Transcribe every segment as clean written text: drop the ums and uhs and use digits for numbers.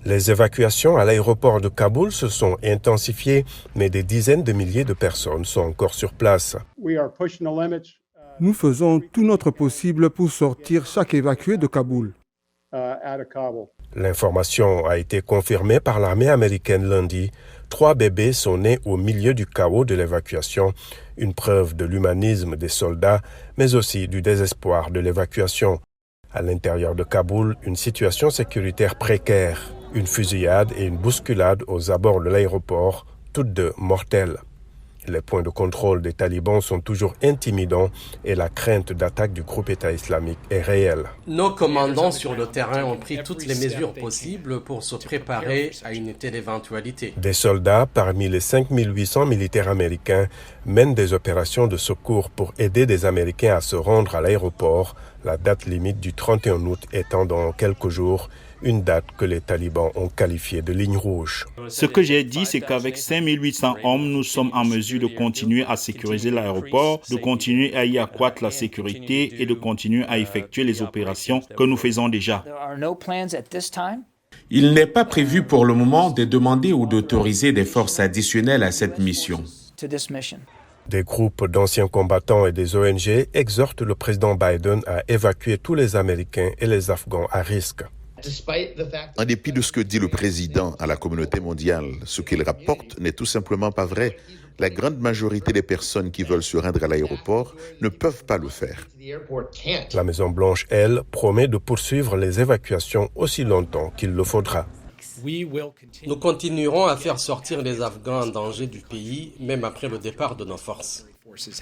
Les évacuations à l'aéroport de Kaboul se sont intensifiées, mais des dizaines de milliers de personnes sont encore sur place. Nous faisons tout notre possible pour sortir chaque évacué de Kaboul. L'information a été confirmée par l'armée américaine lundi. 3 bébés sont nés au milieu du chaos de l'évacuation, une preuve de l'humanisme des soldats, mais aussi du désespoir de l'évacuation. À l'intérieur de Kaboul, une situation sécuritaire précaire, une fusillade et une bousculade aux abords de l'aéroport, toutes deux mortelles. Les points de contrôle des talibans sont toujours intimidants et la crainte d'attaque du groupe État islamique est réelle. Nos commandants sur le terrain ont pris toutes les mesures possibles pour se préparer à une telle éventualité. Des soldats, parmi les 5800 militaires américains, mènent des opérations de secours pour aider des Américains à se rendre à l'aéroport, la date limite du 31 août étant dans quelques jours, une date que les talibans ont qualifiée de ligne rouge. Ce que j'ai dit, c'est qu'avec 5800 hommes, nous sommes en mesure de continuer à sécuriser l'aéroport, de continuer à y accroître la sécurité et de continuer à effectuer les opérations que nous faisons déjà. Il n'est pas prévu pour le moment de demander ou d'autoriser des forces additionnelles à cette mission. Des groupes d'anciens combattants et des ONG exhortent le président Biden à évacuer tous les Américains et les Afghans à risque. En dépit de ce que dit le président à la communauté mondiale, ce qu'il rapporte n'est tout simplement pas vrai. La grande majorité des personnes qui veulent se rendre à l'aéroport ne peuvent pas le faire. La Maison-Blanche, elle, promet de poursuivre les évacuations aussi longtemps qu'il le faudra. Nous continuerons à faire sortir les Afghans en danger du pays, même après le départ de nos forces.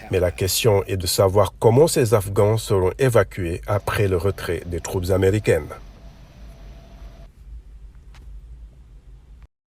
Mais la question est de savoir comment ces Afghans seront évacués après le retrait des troupes américaines.